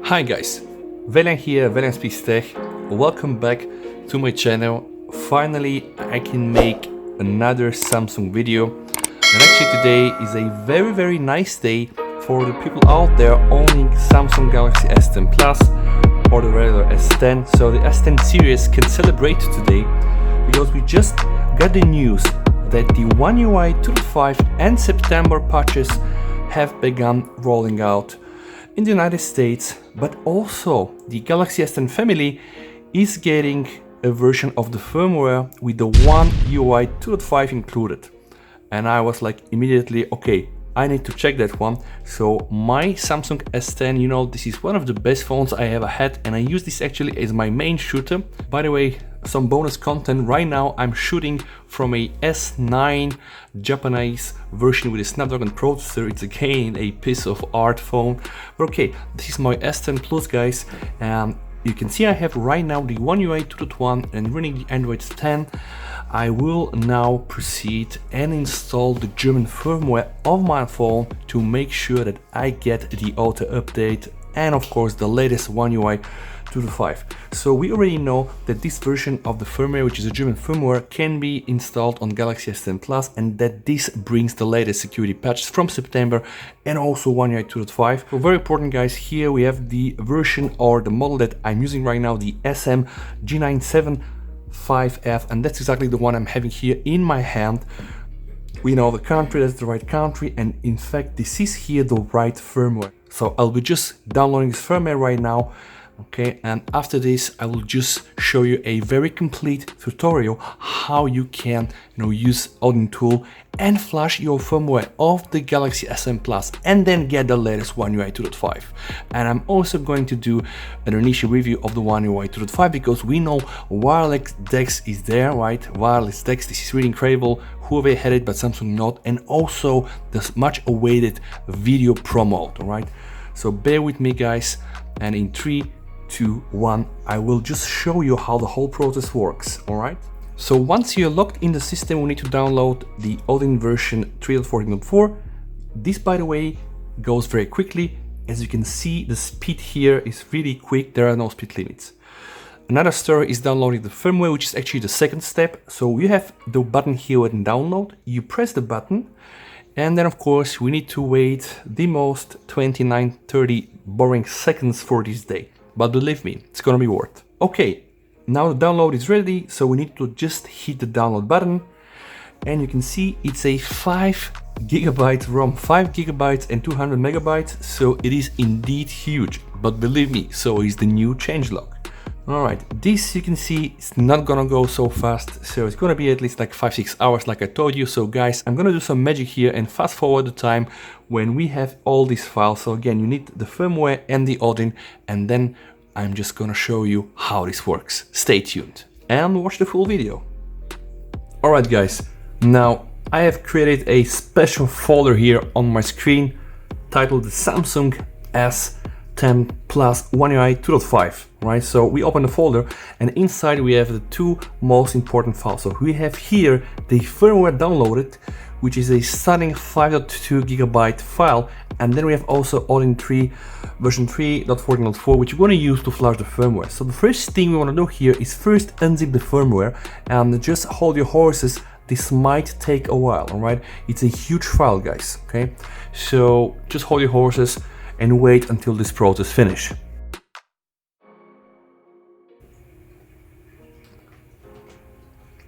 Hi guys, Velen here, Velen Speaks Tech. Welcome back to my channel. Finally, I can make another Samsung video. And actually today is a very nice day for the people out there owning Samsung Galaxy S10 Plus or the regular S10. So the S10 series can celebrate today because we just got the news that the One UI 2.5 and September patches have begun rolling out in the United States, but also the Galaxy S10 family is getting a version of the firmware with the One UI 2.5 included. And I was like immediately, okay, I need to check that one. So my Samsung S10, you know, this is one of the best phones I ever had, and I use this actually as my main shooter. By the way, some bonus content, right now I'm shooting from a S9 Japanese version with a Snapdragon processor. It's again a piece of art phone. But okay, this is my S10 Plus, guys, and you can see I have right now the One UI 2.1 and running the Android 10. I will now proceed and install the German firmware of my phone to make sure that I get the auto update and of course the latest One UI 2.5. So we already know that this version of the firmware, which is a German firmware, can be installed on Galaxy S10 Plus, and that this brings the latest security patches from September and also One UI 2.5. So very important, guys, here we have the version or the model that I'm using right now, the SM G975F, and that's exactly the one I'm having here in my hand. We know the country, that's the right country, and in fact this is here the right firmware. So I'll be just downloading this firmware right now. Okay, and after this I will just show you a very complete tutorial how you can use Odin tool and flash your firmware of the Galaxy S10 Plus and then get the latest One UI 2.5. And I'm also going to do an initial review of the One UI 2.5 because we know wireless DeX is there, right? Wireless DeX, this is really incredible. Huawei had it but Samsung not, and also the much awaited video pro mode, all right? So bear with me, guys, and in 3, 2, 1, I will just show you how the whole process works, alright? So once you're logged in the system, we need to download the Odin version 3.14.4. This, by the way, goes very quickly. As you can see, the speed here is really quick, there are no speed limits. Another story is downloading the firmware, which is actually the second step. So you have the button here and download, you press the button, and then of course we need to wait the most 29-30 boring seconds for this day. But believe me, it's gonna be worth. Okay, now the download is ready, so we need to just hit the download button. And you can see it's a 5 GB ROM, 5 GB and 200 megabytes, so it is indeed huge. But believe me, so is the new changelog. Alright, this you can see it's not gonna go so fast, so it's gonna be at least like 5-6 hours like I told you. So guys, I'm gonna do some magic here and fast forward the time when we have all these files. So again, you need the firmware and the Odin, and then I'm just gonna show you how this works. Stay tuned and watch the full video. Alright guys, now I have created a special folder here on my screen titled the Samsung S10 Plus One UI 2.5, right? So we open the folder and inside we have the two most important files. So we have here the firmware downloaded, which is a stunning 5.2 GB file, and then we have also Odin 3 version 3.14.4, which we're going to use to flash the firmware. So the first thing we want to do here is first unzip the firmware and just hold your horses. This might take a while, all right? It's a huge file, guys, okay? So just hold your horses and wait until this process finishes.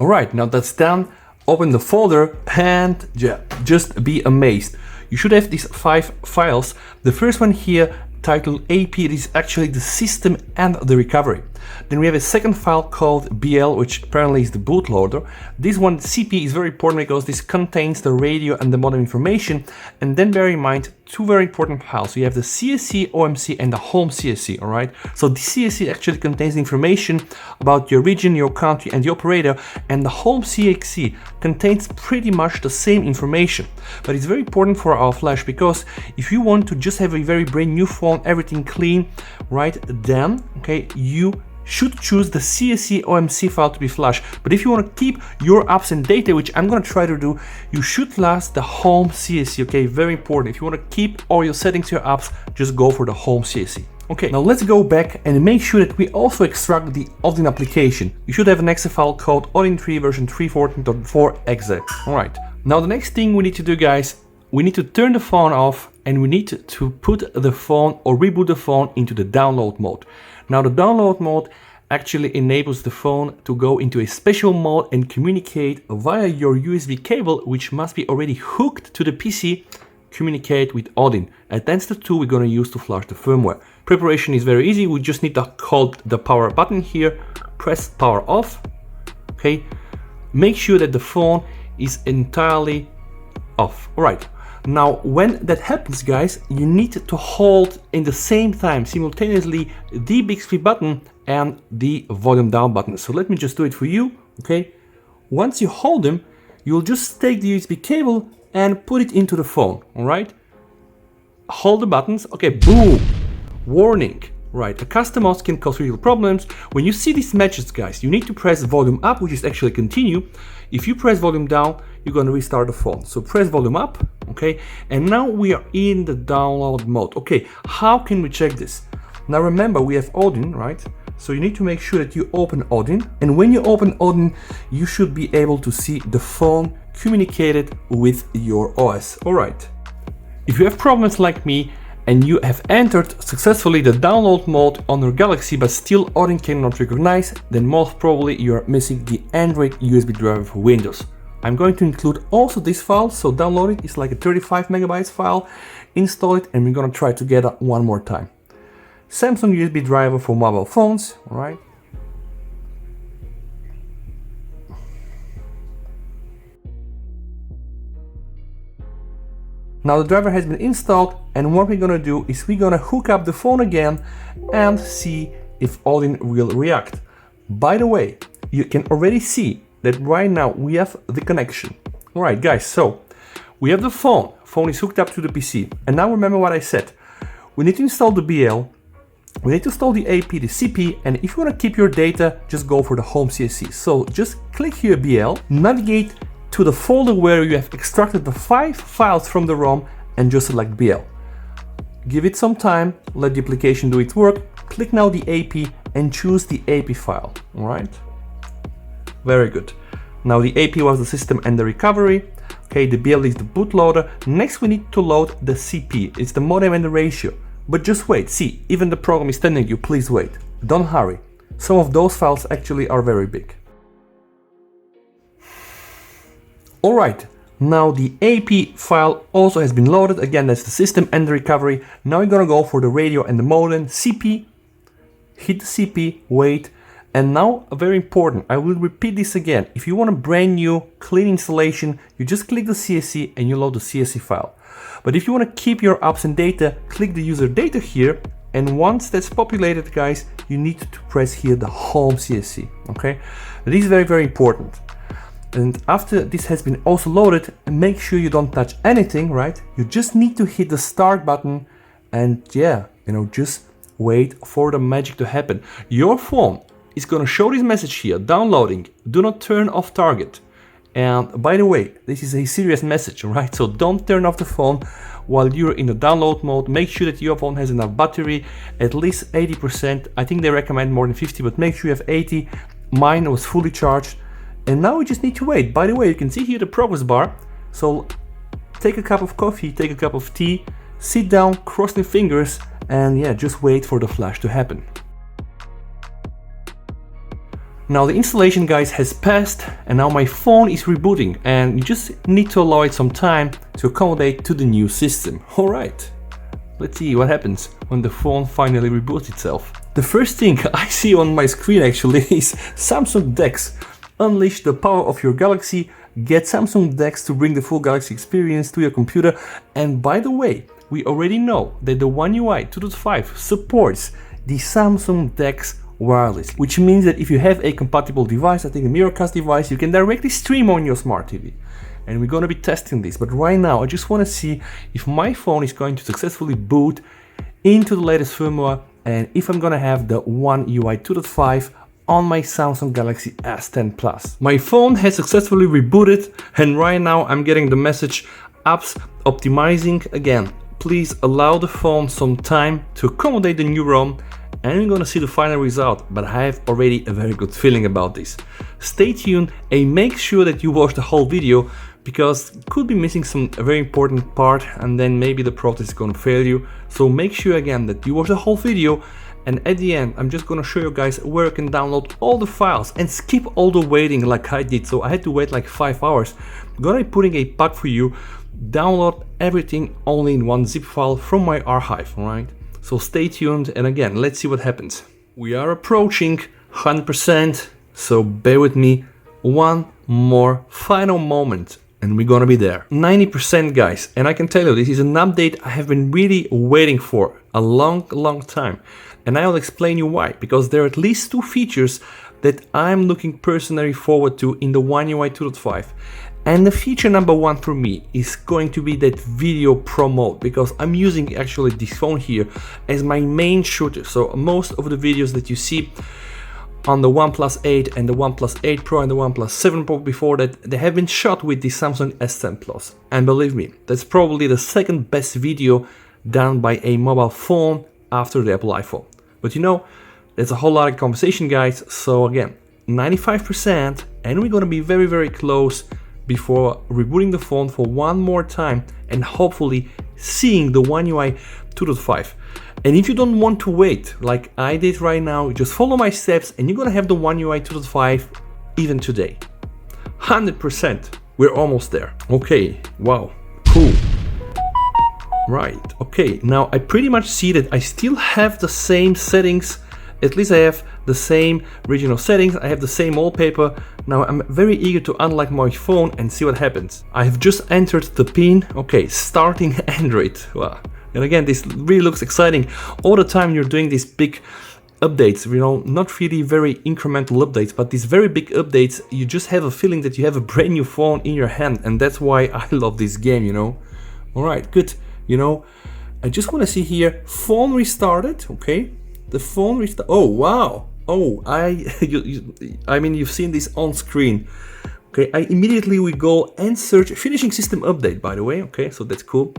All right, now that's done. Open the folder and yeah, just be amazed. You should have these 5 files. The first one here titled AP, it is actually the system and the recovery. Then we have a second file called BL, which apparently is the bootloader. This one, CP, is very important because this contains the radio and the modem information. And then bear in mind, two very important files. You have the CSC, OMC, and the home CSC, all right? So the CSC actually contains information about your region, your country, and the operator, and the home CXC contains pretty much the same information. But it's very important for our flash because if you want to just have a very brand new phone, everything clean, right, then, okay, you should choose the CSC OMC file to be flashed. But if you want to keep your apps and data, which I'm going to try to do, you should flash the home CSC, okay? Very important. If you want to keep all your settings to your apps, just go for the home CSC. Okay, now let's go back and make sure that we also extract the Odin application. You should have an exe file called Odin3 version 3.14.4 All right, now the next thing we need to do, guys, we need to turn the phone off and we need to put the phone or reboot the phone into the download mode. Now the download mode actually enables the phone to go into a special mode and communicate via your USB cable, which must be already hooked to the PC, communicate with Odin. And that's the tool we're going to use to flash the firmware. Preparation is very easy. We just need to hold the power button here, press power off, okay? Make sure that the phone is entirely off. All right, now when that happens, guys, you need to hold in the same time simultaneously the big screen button and the volume down button. So let me just do it for you, okay? Once you hold them, you'll just take the USB cable and put it into the phone, all right? Hold the buttons, okay, boom. Warning, right, a custom mouse can cause real problems. When you see these messages, guys, you need to press volume up, which is actually continue. If you press volume down, you're going to restart the phone. So press volume up, okay, and now we are in the download mode. Okay, how can we check this? Now remember, we have Odin, right? So you need to make sure that you open Odin, and when you open Odin, you should be able to see the phone communicated with your OS. All right, if you have problems like me, and you have entered successfully the download mode on your Galaxy but still Odin cannot recognize, then most probably you are missing the Android USB driver for Windows. I'm going to include also this file, so download it. It's like a 35 megabytes file. Install it and we're gonna try together one more time. Samsung USB driver for mobile phones, all right? Now the driver has been installed, and what we're gonna do is we're gonna hook up the phone again and see if Odin will react. By the way, you can already see that right now we have the connection. All right, guys, so we have the phone. Phone is hooked up to the PC. And now remember what I said. We need to install the BL, we need to install the AP, the CP, and if you wanna keep your data, just go for the home CSC. So just click here BL, navigate to the folder where you have extracted the 5 files from the ROM and just select BL. Give it some time, let the application do its work, click now the AP and choose the AP file, all right? Very good. Now the AP was the system and the recovery, okay, the BL is the bootloader. Next we need to load the CP, it's the modem and the ratio. But just wait, see, even the program is telling you, please wait, don't hurry. Some of those files actually are very big. Alright, now the AP file also has been loaded. Again, that's the system and the recovery. Now we're gonna go for the radio and the modem. CP, hit the CP, wait. And now, very important, I will repeat this again. If you want a brand new, clean installation, you just click the CSC and you load the CSC file. But if you want to keep your apps and data, click the user data here. And once that's populated, guys, you need to press here the home CSC, okay? This is very, very important. And after this has been also loaded, make sure you don't touch anything, right? You just need to hit the start button and yeah, just wait for the magic to happen. Your phone is gonna show this message here, downloading, do not turn off target. And by the way, this is a serious message, right? So don't turn off the phone while you're in the download mode. Make sure that your phone has enough battery, at least 80%. I think they recommend more than 50, but make sure you have 80. Mine was fully charged. And now we just need to wait. By the way, you can see here the progress bar. So take a cup of coffee, take a cup of tea, sit down, cross your fingers, and yeah, just wait for the flash to happen. Now the installation, guys, has passed, and now my phone is rebooting, and you just need to allow it some time to accommodate to the new system. All right, let's see what happens when the phone finally reboots itself. The first thing I see on my screen actually is Samsung DeX. Unleash the power of your Galaxy, get Samsung DeX to bring the full Galaxy experience to your computer. And by the way, we already know that the One UI 2.5 supports the Samsung DeX wireless, which means that if you have a compatible device, I think a Miracast device, you can directly stream on your smart TV. And we're going to be testing this, but right now I just want to see if my phone is going to successfully boot into the latest firmware and if I'm gonna have the One UI 2.5 on my Samsung Galaxy S10 Plus. My phone has successfully rebooted, and right now I'm getting the message apps optimizing again. Please allow the phone some time to accommodate the new ROM, and we're gonna see the final result, but I have already a very good feeling about this. Stay tuned and make sure that you watch the whole video, because you could be missing some very important part and then maybe the process is gonna fail you. So make sure again that you watch the whole video, and at the end I'm just gonna show you guys where you can download all the files and skip all the waiting like I did. So I had to wait like 5 hours. I'm gonna be putting a pack for you. Download everything only in one zip file from my archive, alright? So stay tuned, and again, let's see what happens. We are approaching 100%, so bear with me. One more final moment and we're gonna be there. 90% guys, and I can tell you this is an update I have been really waiting for a long time. And I will explain you why, because there are at least 2 features that I'm looking personally forward to in the One UI 2.5. And the feature number 1 for me is going to be that video pro mode, because I'm using actually this phone here as my main shooter. So most of the videos that you see on the OnePlus 8 and the OnePlus 8 Pro and the OnePlus 7 Pro before that, they have been shot with the Samsung S10 Plus. And believe me, that's probably the second best video done by a mobile phone after the Apple iPhone. But you know, there's a whole lot of conversation guys, so again, 95%, and we're gonna be very close before rebooting the phone for one more time and hopefully seeing the One UI 2.5. And if you don't want to wait like I did right now, just follow my steps and you're gonna have the One UI 2.5 even today. 100%, we're almost there. Okay, wow, cool. Right, okay, now I pretty much see that I still have the same settings. At least I have the same regional settings, I have the same wallpaper. Now I'm very eager to unlock my phone and see what happens. I have just entered the pin. Okay, starting Android. Wow. And again, this really looks exciting. All the time you're doing these big updates, you know, not really very incremental updates, but these very big updates, you just have a feeling that you have a brand new phone in your hand, and that's why I love this game, you know. Alright, good. You know, I just want to see here, phone restarted, okay. The phone restart. Oh wow! Oh, I mean, you've seen this on screen. Okay, I immediately we go and search finishing system update. By the way, okay, so that's cool.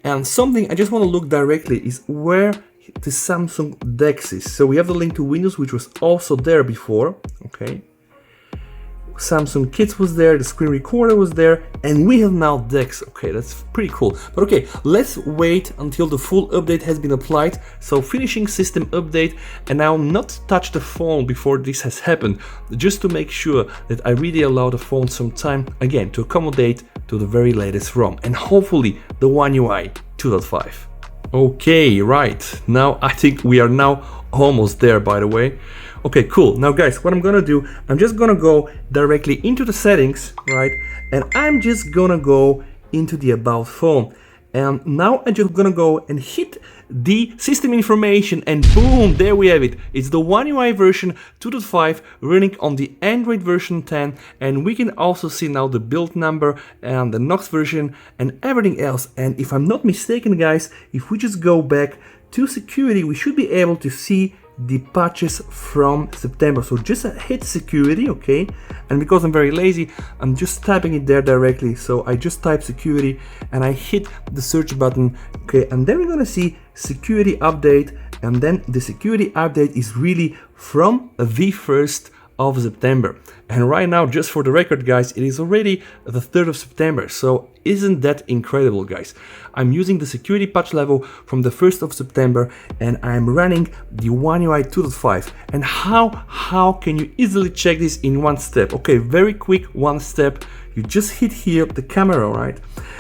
And something I just want to look directly is where the Samsung DeX is. So we have the link to Windows, which was also there before. Okay. Samsung Kids was there, the screen recorder was there, and we have now DeX. Okay, that's pretty cool. But okay, let's wait until the full update has been applied. So finishing system update, and I'll not touch the phone before this has happened, just to make sure that I really allow the phone some time, again, to accommodate to the very latest ROM, and hopefully the One UI 2.5. Okay, right, now I think we are now almost there, by the way. Okay, cool. Now guys, what I'm gonna do, I'm just gonna go directly into the settings, right? And I'm just gonna go into the About phone. And now I'm just gonna go and hit the system information, and boom, there we have it. It's the One UI version 2.5 running on the Android version 10, and we can also see now the build number and the Knox version and everything else. And if I'm not mistaken guys, if we just go back to security, we should be able to see the patches from September. So just hit security, okay, and because I'm very lazy, I'm just typing it there directly. So I just type security and I hit the search button, okay, and then we're gonna see security update, and then the security update is really from the 1st of September. And right now, just for the record guys, it is already the 3rd of September. So isn't that incredible guys? I'm using the security patch level from the 1st of September, and I'm running the One UI 2.5. And how can you easily check this in one step? Okay, very quick one step. You just hit here the camera, right?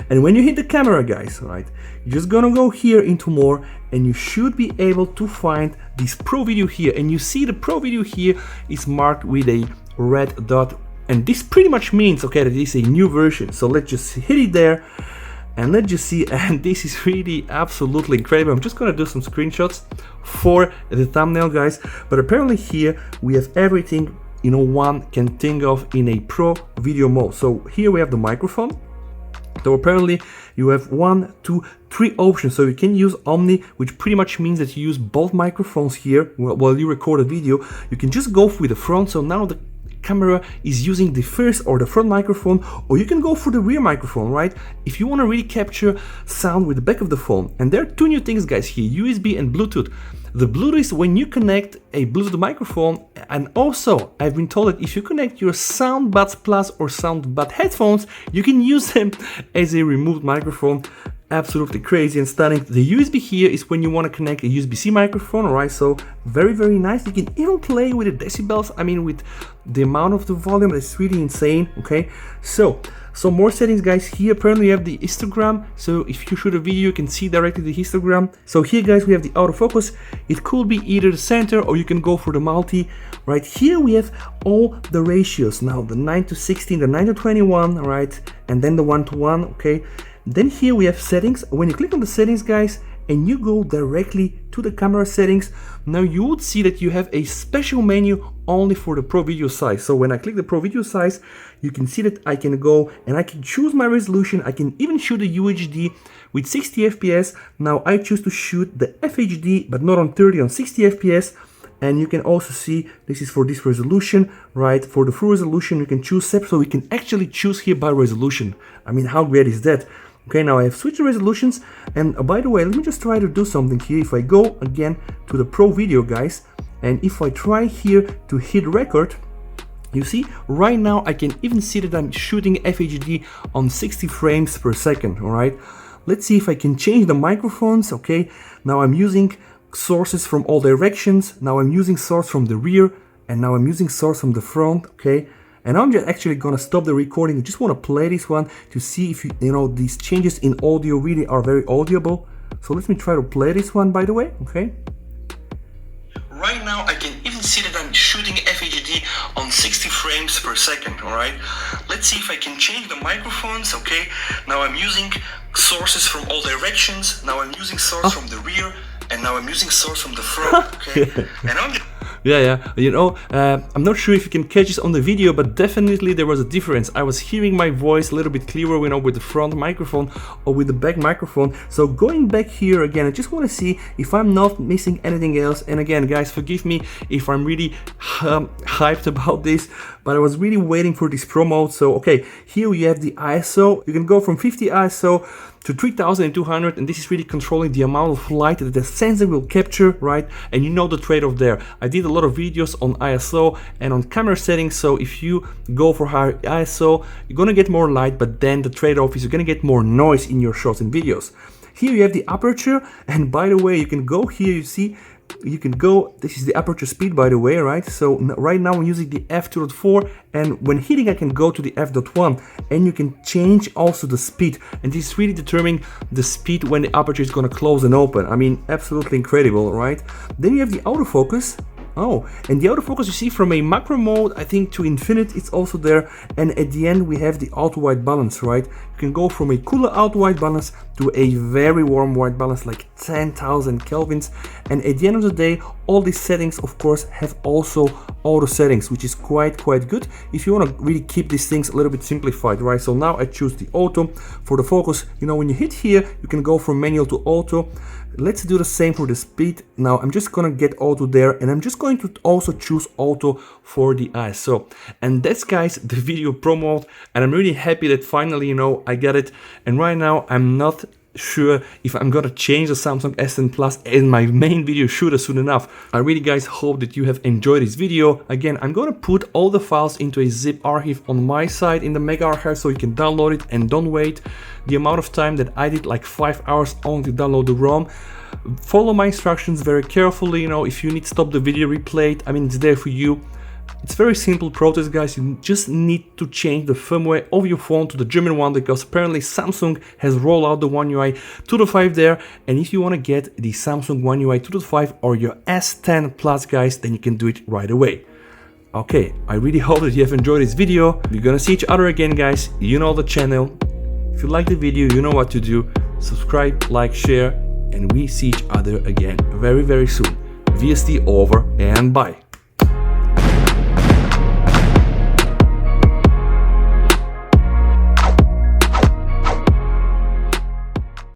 And when you hit the camera guys, right, you're just gonna go here into more, and you should be able to find this pro video here. And you see the pro video here is marked with a red dot, and this pretty much means, okay, that it is a new version. So let's just hit it there and let's just see, and this is really absolutely incredible. I'm just gonna do some screenshots for the thumbnail guys, but apparently here we have everything, you know, one can think of in a pro video mode. So here we have the microphone, So apparently you have 1, 2, 3 options. So you can use Omni, which pretty much means that you use both microphones here while you record a video. You can just go with the front. So now the camera is using the first or the front microphone, or you can go for the rear microphone, right? If you want to really capture sound with the back of the phone. And there are 2 new things, guys, here, USB and Bluetooth. The Bluetooth is when you connect a Bluetooth microphone, and also I've been told that if you connect your SoundBuds Plus or SoundBuds headphones, you can use them as a removed microphone. Absolutely crazy and stunning. The USB here is when you want to connect a USB-C microphone, alright? So very, very nice. You can even play with the decibels, I mean with the amount of the volume. It's really insane, okay? So more settings, guys. Here apparently you have the histogram, so if you shoot a video you can see directly the histogram. So here, guys, we have the autofocus. It could be either the center or you can go for the multi. Right here we have all the ratios now, the 9:16, the 9:21, right, and then the 1:1, okay? Then here we have settings. When you click on the settings, guys, and you go directly to the camera settings, now you would see that you have a special menu only for the Pro Video size. So when I click the Pro Video size, you can see that I can go and I can choose my resolution. I can even shoot a UHD with 60 FPS. Now I choose to shoot the FHD, but not on 30, on 60 FPS. And you can also see this is for this resolution, right? For the full resolution, you can choose separate, so we can actually choose here by resolution. I mean, how great is that? Okay, now I have switched the resolutions, and by the way, let me just try to do something here. If I go again to the Pro Video, guys, and if I try here to hit record, you see, right now I can even see that I'm shooting FHD on 60 frames per second, all right? Let's see if I can change the microphones, okay? Now I'm using sources from all directions. Now I'm using source from the rear, and now I'm using source from the front, okay? And I'm just actually gonna stop the recording. I just want to play this one to see if you know these changes in audio really are very audible. So let me try to play this one, by the way, okay? Right now I can even see that I'm shooting FHD on 60 frames per second, all right? Let's see if I can change the microphones, okay? Now I'm using sources from all directions. Now I'm using source from the rear, and now I'm using source from the front, okay? And I'm just... Yeah, you know, I'm not sure if you can catch this on the video, but definitely there was a difference. I was hearing my voice a little bit clearer, you know, with the front microphone or with the back microphone. So going back here again, I just want to see if I'm not missing anything else. And again, guys, forgive me if I'm really hyped about this, but I was really waiting for this promo. So, okay, here we have the ISO. You can go from 50 ISO to 3200, and this is really controlling the amount of light that the sensor will capture, right? And you know the trade-off there. I did a lot of videos on ISO and on camera settings, so if you go for higher ISO, you're gonna get more light, but then the trade-off is you're gonna get more noise in your shots and videos. Here you have the aperture, and by the way, you can go here, you see, you can go, this is the aperture speed, by the way, right? So right now I'm using the f2.4, and when hitting I can go to the f.1, and you can change also the speed, and this is really determining the speed when the aperture is going to close and open. I mean, absolutely incredible, right? Then you have the autofocus. Oh, and the autofocus you see from a macro mode, I think, to infinite, it's also there. And at the end we have the auto white balance, right? You can go from a cooler auto white balance to a very warm white balance, like 10,000 kelvins. And at the end of the day, all these settings of course have also auto settings, which is quite good if you want to really keep these things a little bit simplified, right? So now I choose the auto. For the focus, you know, when you hit here, you can go from manual to auto. Let's do the same for the speed. Now I'm just gonna get auto there, and I'm just going to also choose auto for the ISO. And that's, guys, the video promo, and I'm really happy that finally, you know, I got it. And right now I'm not sure if I'm gonna change the Samsung S10 Plus in my main video shooter soon enough. I really, guys, hope that you have enjoyed this video. Again, I'm gonna put all the files into a zip archive on my side in the mega archive, so you can download it and don't wait the amount of time that I did, like 5 hours only to download the ROM. Follow my instructions very carefully. You know, if you need to stop the video, replay it. I mean, it's there for you. It's very simple process, guys. You just need to change the firmware of your phone to the German one, because apparently Samsung has rolled out the One UI 2.5 there. And if you want to get the Samsung One UI 2.5 or your S10 Plus, guys, then you can do it right away. Okay, I really hope that you have enjoyed this video. We're gonna see each other again, guys. You know the channel. If you like the video, you know what to do. Subscribe, like, share, and we see each other again very soon. VST over and bye.